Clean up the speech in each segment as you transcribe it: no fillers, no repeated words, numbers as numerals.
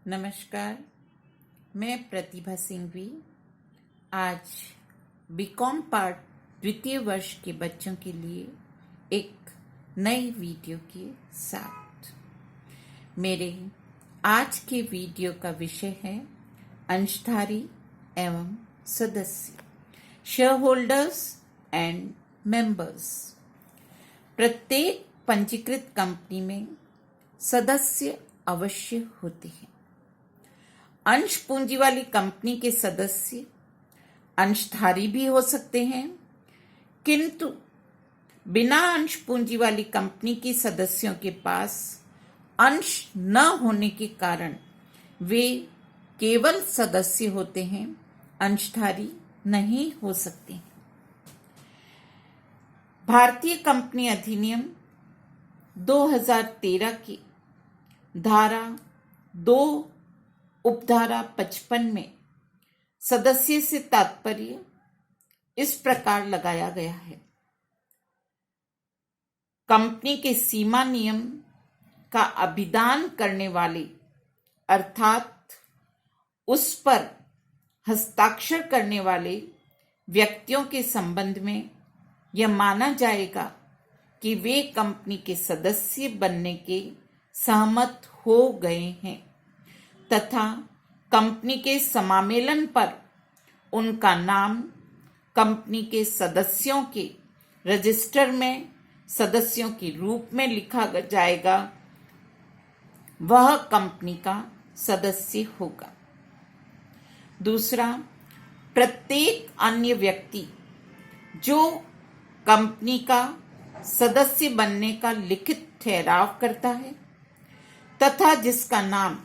नमस्कार, मैं प्रतिभा सिंघवी आज बीकॉम पार्ट द्वितीय वर्ष के बच्चों के लिए एक नई वीडियो के साथ। मेरे आज के वीडियो का विषय है अंशधारी एवं सदस्य, शेयर होल्डर्स एंड मेंबर्स। प्रत्येक पंजीकृत कंपनी में सदस्य अवश्य होते हैं। अंश पूंजी वाली कंपनी के सदस्य अंशधारी भी हो सकते हैं, किंतु बिना अंश पूंजी वाली कंपनी के सदस्यों के पास अंश न होने के कारण वे केवल सदस्य होते हैं, अंशधारी नहीं हो सकते हैं। भारतीय कंपनी अधिनियम 2013 की धारा 2 उपधारा 55 में सदस्य से तात्पर्य इस प्रकार लगाया गया है: कंपनी के सीमा नियम का अभिदान करने वाले अर्थात उस पर हस्ताक्षर करने वाले व्यक्तियों के संबंध में यह माना जाएगा कि वे कंपनी के सदस्य बनने के सहमत हो गए हैं तथा कंपनी के समामेलन पर उनका नाम कंपनी के सदस्यों के रजिस्टर में सदस्यों के रूप में लिखा जाएगा, वह कंपनी का सदस्य होगा। दूसरा, प्रत्येक अन्य व्यक्ति जो कंपनी का सदस्य बनने का लिखित ठहराव करता है तथा जिसका नाम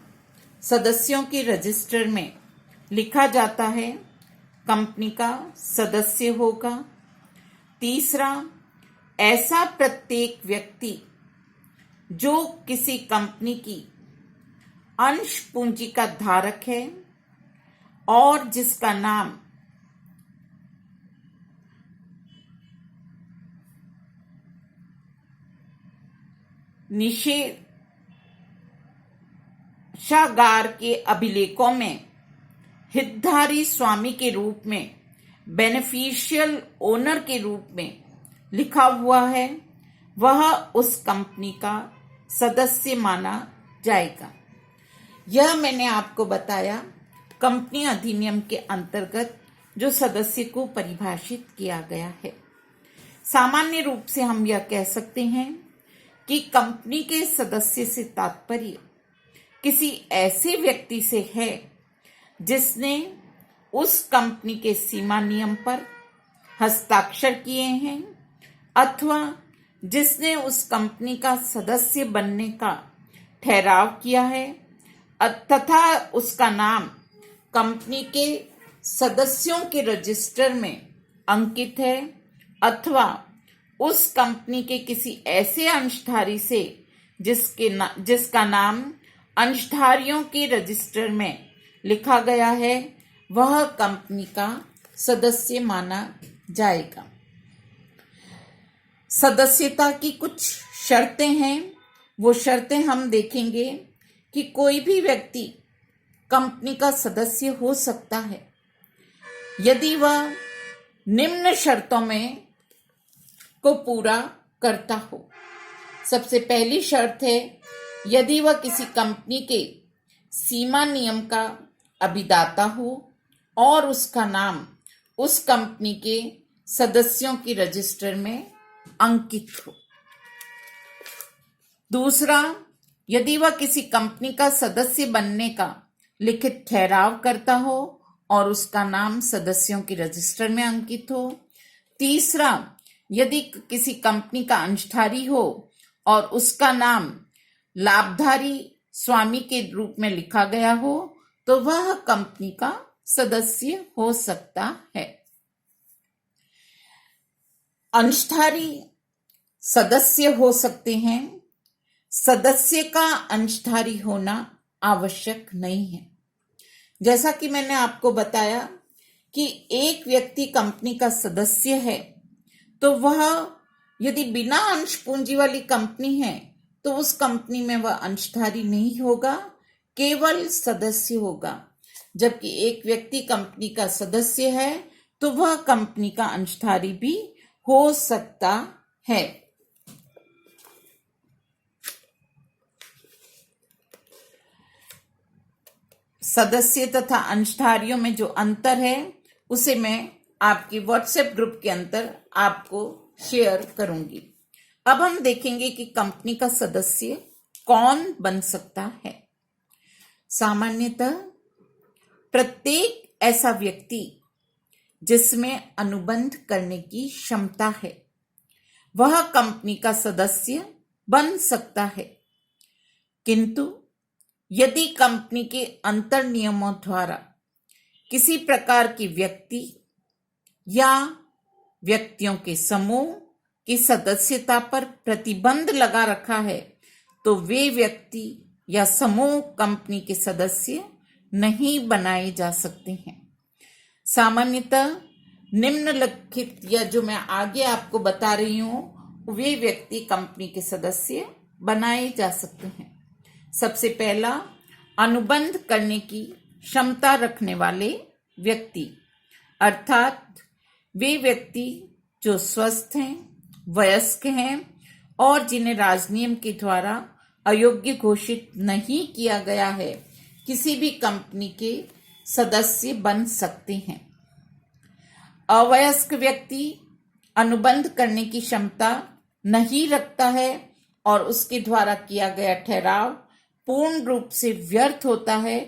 सदस्यों के रजिस्टर में लिखा जाता है, कंपनी का सदस्य होगा। तीसरा, ऐसा प्रत्येक व्यक्ति जो किसी कंपनी की अंश पूंजी का धारक है और जिसका नाम निषेधागार के अभिलेखों में हितधारी स्वामी के रूप में, बेनिफिशियल ओनर के रूप में लिखा हुआ है, वह उस कंपनी का सदस्य माना जाएगा। यह मैंने आपको बताया कंपनी अधिनियम के अंतर्गत जो सदस्य को परिभाषित किया गया है। सामान्य रूप से हम यह कह सकते हैं कि कंपनी के सदस्य से तात्पर्य किसी ऐसे व्यक्ति से है जिसने उस कंपनी के सीमा नियम पर हस्ताक्षर किए हैं अथवा जिसने उस कंपनी का सदस्य बनने का ठहराव किया है तथा उसका नाम कंपनी के सदस्यों के रजिस्टर में अंकित है, अथवा उस कंपनी के किसी ऐसे अंशधारी से जिसका नाम अंशधारियों के रजिस्टर में लिखा गया है, वह कंपनी का सदस्य माना जाएगा। सदस्यता की कुछ शर्तें हैं, वो शर्तें हम देखेंगे कि कोई भी व्यक्ति कंपनी का सदस्य हो सकता है यदि वह निम्न शर्तों में को पूरा करता हो। सबसे पहली शर्त है यदि वह किसी कंपनी के सीमा नियम का अभिदाता हो और उसका नाम उस कंपनी के सदस्यों के रजिस्टर में अंकित हो। दूसरा, यदि वह किसी कंपनी का सदस्य बनने का लिखित ठहराव करता हो और उसका नाम सदस्यों के रजिस्टर में अंकित हो। तीसरा, यदि किसी कंपनी का अंशधारी हो और उसका नाम लाभधारी स्वामी के रूप में लिखा गया हो, तो वह कंपनी का सदस्य हो सकता है। अंशधारी सदस्य हो सकते हैं, सदस्य का अंशधारी होना आवश्यक नहीं है। जैसा कि मैंने आपको बताया कि एक व्यक्ति कंपनी का सदस्य है तो वह यदि बिना अंश पूंजी वाली कंपनी है तो उस कंपनी में वह अंशधारी नहीं होगा, केवल सदस्य होगा। जबकि एक व्यक्ति कंपनी का सदस्य है तो वह कंपनी का अंशधारी भी हो सकता है। सदस्य तथा अंशधारियों में जो अंतर है उसे मैं आपके व्हाट्सएप ग्रुप के अंदर आपको शेयर करूंगी। अब हम देखेंगे कि कंपनी का सदस्य कौन बन सकता है। सामान्यतः प्रत्येक ऐसा व्यक्ति जिसमें अनुबंध करने की क्षमता है वह कंपनी का सदस्य बन सकता है, किंतु यदि कंपनी के अंतर नियमों द्वारा किसी प्रकार की व्यक्ति या व्यक्तियों के समूह की सदस्यता पर प्रतिबंध लगा रखा है तो वे व्यक्ति या समूह कंपनी के सदस्य नहीं बनाए जा सकते हैं। सामान्यतः निम्नलिखित या जो मैं आगे आपको बता रही हूं वे व्यक्ति कंपनी के सदस्य बनाए जा सकते हैं। सबसे पहला, अनुबंध करने की क्षमता रखने वाले व्यक्ति, अर्थात वे व्यक्ति जो स्वस्थ हैं, वयस्क हैं और जिन्हें राजनियम के द्वारा अयोग्य घोषित नहीं किया गया है, किसी भी कंपनी के सदस्य बन सकते हैं। अवयस्क व्यक्ति अनुबंध करने की क्षमता नहीं रखता है और उसके द्वारा किया गया ठहराव पूर्ण रूप से व्यर्थ होता है,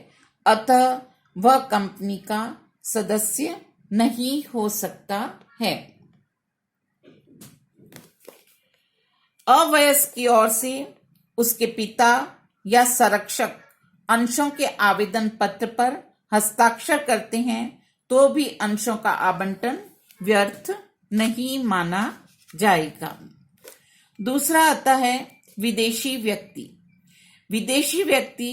अतः वह कंपनी का सदस्य नहीं हो सकता है। अवयस्क की ओर से उसके पिता या संरक्षक अंशों के आवेदन पत्र पर हस्ताक्षर करते हैं तो भी अंशों का आवंटन व्यर्थ नहीं माना जाएगा। दूसरा आता है विदेशी व्यक्ति। विदेशी व्यक्ति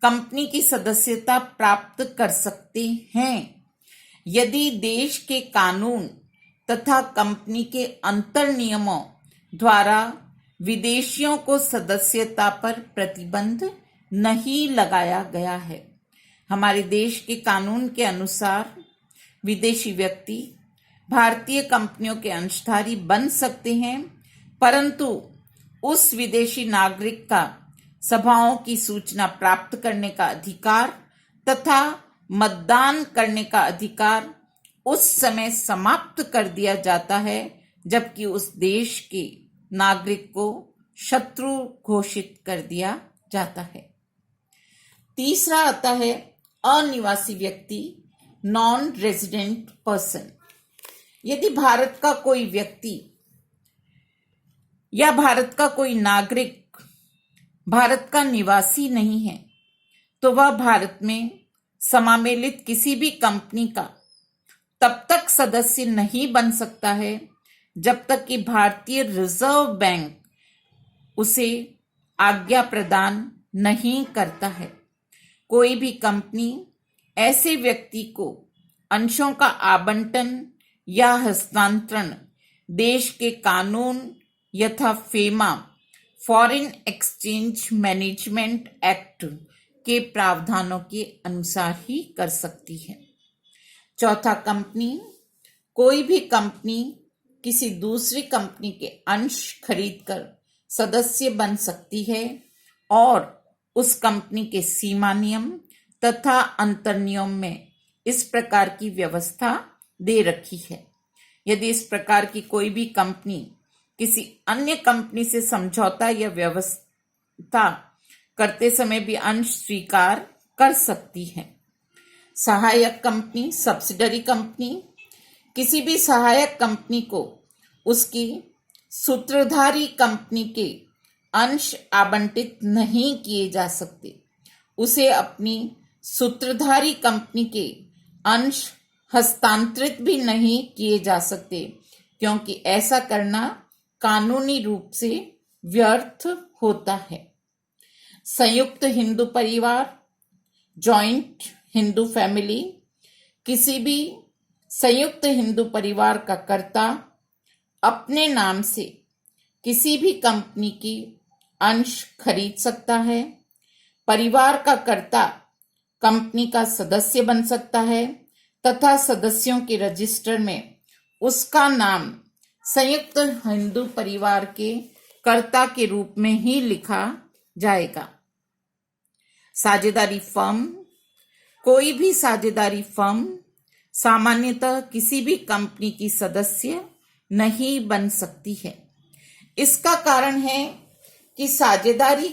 कंपनी की सदस्यता प्राप्त कर सकते हैं यदि देश के कानून तथा कंपनी के अंतर नियमों द्वारा विदेशियों को सदस्यता पर प्रतिबंध नहीं लगाया गया है। हमारे देश के कानून के अनुसार विदेशी व्यक्ति भारतीय कंपनियों के अंशधारी बन सकते हैं, परंतु उस विदेशी नागरिक का सभाओं की सूचना प्राप्त करने का अधिकार तथा मतदान करने का अधिकार उस समय समाप्त कर दिया जाता है जबकि उस देश के नागरिक को शत्रु घोषित कर दिया जाता है। तीसरा आता है अनिवासी व्यक्ति, नॉन रेजिडेंट पर्सन। यदि भारत का कोई व्यक्ति या भारत का कोई नागरिक भारत का निवासी नहीं है तो वह भारत में समामेलित किसी भी कंपनी का तब तक सदस्य नहीं बन सकता है जब तक कि भारतीय रिजर्व बैंक उसे आज्ञा प्रदान नहीं करता है। कोई भी कंपनी ऐसे व्यक्ति को अंशों का आवंटन या हस्तांतरण देश के कानून यथा FEMA foreign exchange management act के प्रावधानों के अनुसार ही कर सकती है। चौथा, कंपनी कोई भी कंपनी किसी दूसरी कंपनी के अंश खरीदकर सदस्य बन सकती है और उस कंपनी के सीमा नियम तथा अंतर नियम में इस प्रकार की व्यवस्था दे रखी है। यदि इस प्रकार की कोई भी कंपनी किसी अन्य कंपनी से समझौता या व्यवस्था करते समय भी अंश स्वीकार कर सकती है। सहायक कंपनी, सब्सिडरी कंपनी, किसी भी सहायक कंपनी को उसकी सूत्रधारी कंपनी के अंश आवंटित नहीं किए जा सकते। उसे अपनी सूत्रधारी कंपनी के अंश हस्तांतरित भी नहीं किए जा सकते क्योंकि ऐसा करना कानूनी रूप से व्यर्थ होता है। संयुक्त हिंदू परिवार, जॉइंट हिंदू फैमिली, किसी भी संयुक्त हिंदू परिवार का कर्ता अपने नाम से किसी भी कंपनी की अंश खरीद सकता है। परिवार का कर्ता कंपनी का सदस्य बन सकता है तथा सदस्यों के रजिस्टर में उसका नाम संयुक्त हिंदू परिवार के कर्ता के रूप में ही लिखा जाएगा। साझेदारी फर्म। कोई भी साझेदारी फर्म सामान्यतः किसी भी कंपनी की सदस्य नहीं बन सकती है। इसका कारण है कि साझेदारी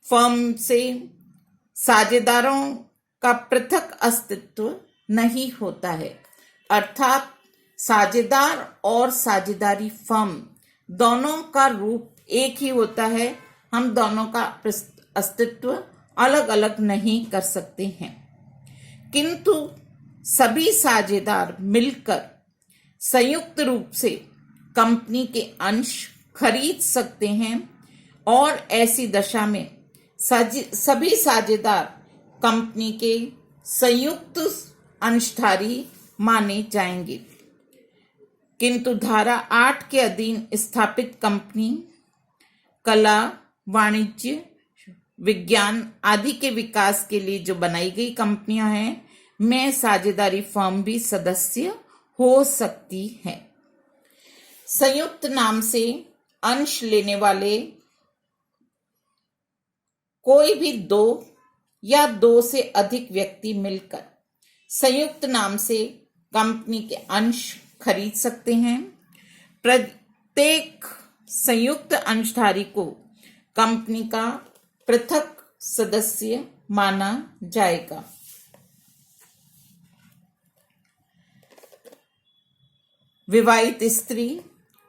फर्म से साझेदारों का पृथक अस्तित्व नहीं होता है, अर्थात साझेदार और साझेदारी फर्म दोनों का रूप एक ही होता है। हम दोनों का अस्तित्व अलग अलग नहीं कर सकते हैं, किंतु सभी साझेदार मिलकर संयुक्त रूप से कंपनी के अंश खरीद सकते हैं और ऐसी दशा में सभी साझेदार कंपनी के संयुक्त अंशधारी माने जाएंगे। किंतु धारा 8 के अधीन स्थापित कंपनी कला, वाणिज्य, विज्ञान आदि के विकास के लिए जो बनाई गई कंपनियां हैं में साझेदारी फर्म भी सदस्य हो सकती है। संयुक्त नाम से अंश लेने वाले कोई भी 2 या 2 से अधिक व्यक्ति मिलकर संयुक्त नाम से कंपनी के अंश खरीद सकते हैं। प्रत्येक संयुक्त अंशधारी को कंपनी का पृथक सदस्य माना जाएगा। विवाहित स्त्री।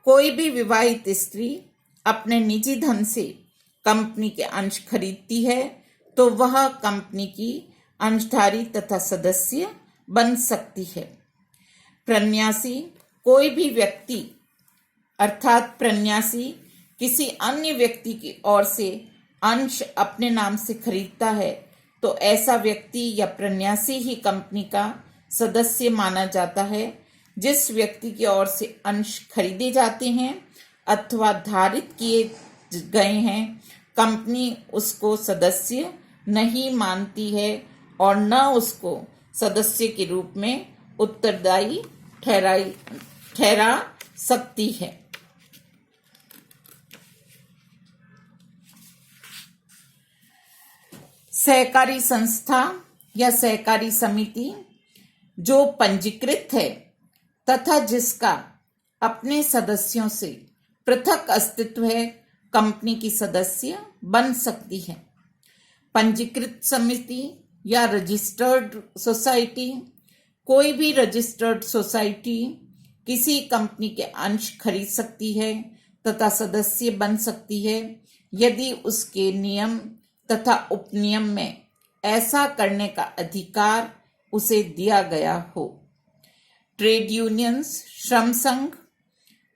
कोई भी विवाहित स्त्री अपने निजी धन से कंपनी के अंश खरीदती है तो वह कंपनी की अंशधारी तथा सदस्य बन सकती है। प्रन्यासी। कोई भी व्यक्ति अर्थात प्रन्यासी किसी अन्य व्यक्ति की ओर से अंश अपने नाम से खरीदता है तो ऐसा व्यक्ति या प्रन्यासी ही कंपनी का सदस्य माना जाता है। जिस व्यक्ति की ओर से अंश खरीदे जाते हैं अथवा धारित किए गए हैं, कंपनी उसको सदस्य नहीं मानती है और न उसको सदस्य के रूप में उत्तरदायी ठहरा सकती है। सहकारी संस्था या सहकारी समिति जो पंजीकृत है तथा जिसका अपने सदस्यों से पृथक अस्तित्व है, कंपनी की सदस्य बन सकती है। पंजीकृत समिति या रजिस्टर्ड सोसाइटी। कोई भी रजिस्टर्ड सोसाइटी किसी कंपनी के अंश खरीद सकती है तथा सदस्य बन सकती है यदि उसके नियम तथा उपनियम में ऐसा करने का अधिकार उसे दिया गया हो। ट्रेड यूनियंस, श्रम संघ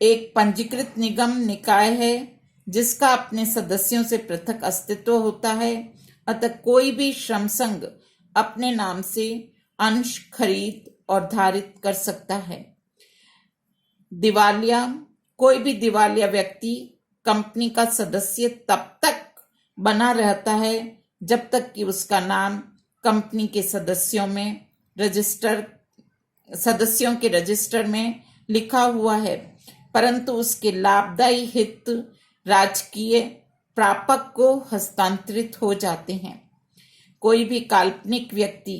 एक पंजीकृत निगम निकाय है जिसका अपने सदस्यों से पृथक अस्तित्व होता है, अतः कोई भी श्रम संघ अपने नाम से अंश खरीद और धारित कर सकता है। दिवालिया। कोई भी दिवालिया व्यक्ति कंपनी का सदस्य तब तक बना रहता है जब तक कि उसका नाम कंपनी के सदस्यों के रजिस्टर में लिखा हुआ है, परंतु उसके लाभदायी हित राजकीय प्रापक को हस्तांतरित हो जाते हैं। कोई भी काल्पनिक व्यक्ति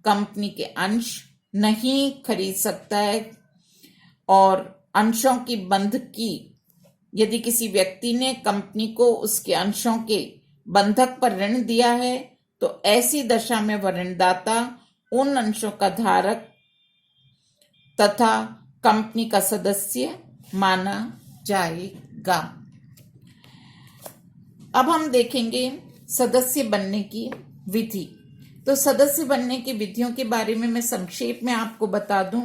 कंपनी के अंश नहीं खरीद सकता है और अंशों की बंधकी यदि किसी व्यक्ति ने कंपनी को उसके अंशों के बंधक पर ऋण दिया है तो ऐसी दशा में वह ऋणदाता उन अंशों का धारक तथा कंपनी का सदस्य माना जाएगा। अब हम देखेंगे सदस्य बनने की विधि। तो सदस्य बनने की विधियों के बारे में मैं संक्षेप में आपको बता दूं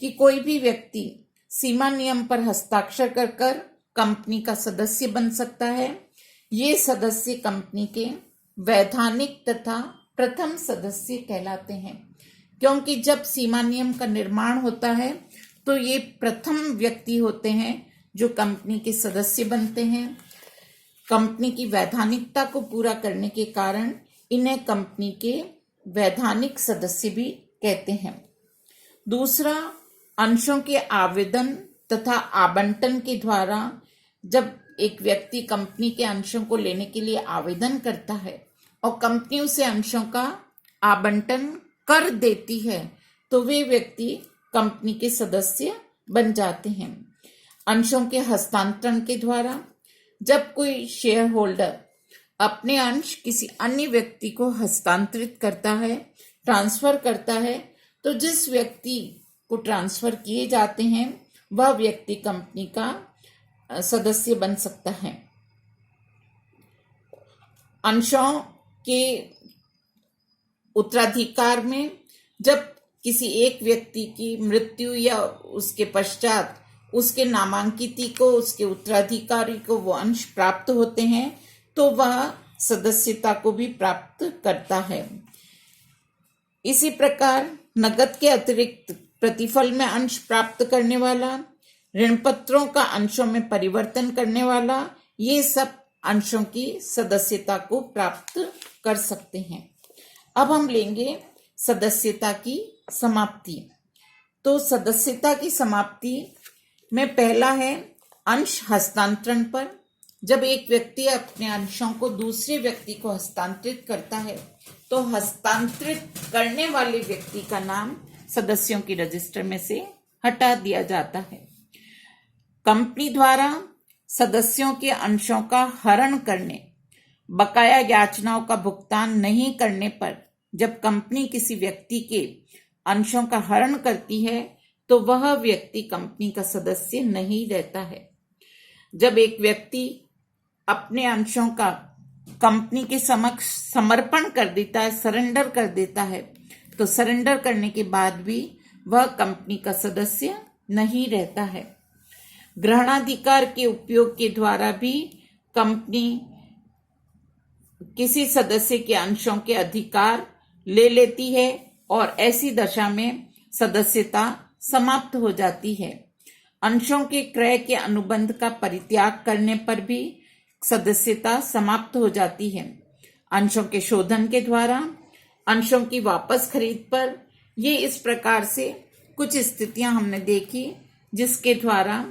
कि कोई भी व्यक्ति सीमा नियम पर हस्ताक्षर कर कंपनी का सदस्य बन सकता है। ये सदस्य कंपनी के वैधानिक तथा प्रथम सदस्य कहलाते हैं, क्योंकि जब सीमा नियम का निर्माण होता है तो ये प्रथम व्यक्ति होते हैं जो कंपनी के सदस्य बनते हैं। कंपनी की वैधानिकता को पूरा करने के कारण इन्हें कंपनी के वैधानिक सदस्य भी कहते हैं। दूसरा, अंशों के आवेदन तथा आवंटन के द्वारा जब एक व्यक्ति कंपनी के अंशों को लेने के लिए आवेदन करता है और कंपनी उसे अंशों का आवंटन कर देती है तो वे व्यक्ति कंपनी के सदस्य बन जाते हैं। अंशों के हस्तांतरण के द्वारा जब कोई शेयर होल्डर अपने अंश किसी अन्य व्यक्ति को हस्तांतरित करता है, ट्रांसफर करता है, तो जिस व्यक्ति को ट्रांसफर किए जाते हैं वह व्यक्ति कंपनी का सदस्य बन सकता है। अंशों के उत्तराधिकार में जब किसी एक व्यक्ति की मृत्यु या उसके पश्चात उसके नामांकित को, उसके उत्तराधिकारी को वो अंश प्राप्त होते हैं तो वह सदस्यता को भी प्राप्त करता है। इसी प्रकार नकद के अतिरिक्त प्रतिफल में अंश प्राप्त करने वाला, ऋण पत्रों का अंशों में परिवर्तन करने वाला, ये सब अंशों की सदस्यता को प्राप्त कर सकते हैं। अब हम लेंगे सदस्यता की समाप्ति। तो सदस्यता की समाप्ति में पहला है अंश हस्तांतरण पर। जब एक व्यक्ति अपने अंशों को दूसरे व्यक्ति को हस्तांतरित करता है तो हस्तांतरित करने वाले व्यक्ति का नाम सदस्यों की रजिस्टर में से हटा दिया जाता है। कंपनी द्वारा सदस्यों के अंशों का हरण करने, बकाया याचनाओं का भुगतान नहीं करने पर जब कंपनी किसी व्यक्ति के अंशों का हरण करती है तो वह व्यक्ति कंपनी का सदस्य नहीं रहता है। जब एक व्यक्ति अपने अंशों का कंपनी के समक्ष समर्पण कर देता है, सरेंडर कर देता है, तो सरेंडर करने के बाद भी वह कंपनी का सदस्य नहीं रहता है। ग्रहणाधिकार के उपयोग के द्वारा भी कंपनी किसी सदस्य के अंशों के अधिकार ले लेती है और ऐसी दशा में सदस्यता समाप्त हो जाती है। अंशों के क्रय के अनुबंध का परित्याग करने पर भी सदस्यता समाप्त हो जाती है। अंशों के शोधन के द्वारा, अंशों की वापस खरीद पर, ये इस प्रकार से कुछ स्थितियां हमने देखी जिसके द्वारा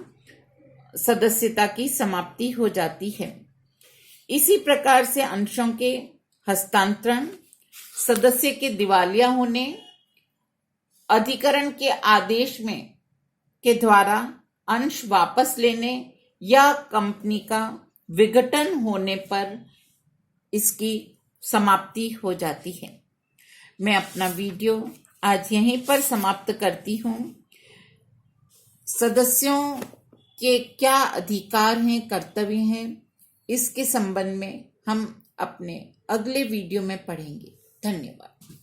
सदस्यता की समाप्ति हो जाती है। इसी प्रकार से अंशों के हस्तांतरण, सदस्य के दिवालिया होने, अधिकरण के आदेश में के द्वारा अंश वापस लेने या कंपनी का विघटन होने पर इसकी समाप्ति हो जाती है। मैं अपना वीडियो आज यहीं पर समाप्त करती हूँ। सदस्यों के क्या अधिकार हैं, कर्तव्य हैं, इसके संबंध में हम अपने अगले वीडियो में पढ़ेंगे। धन्यवाद।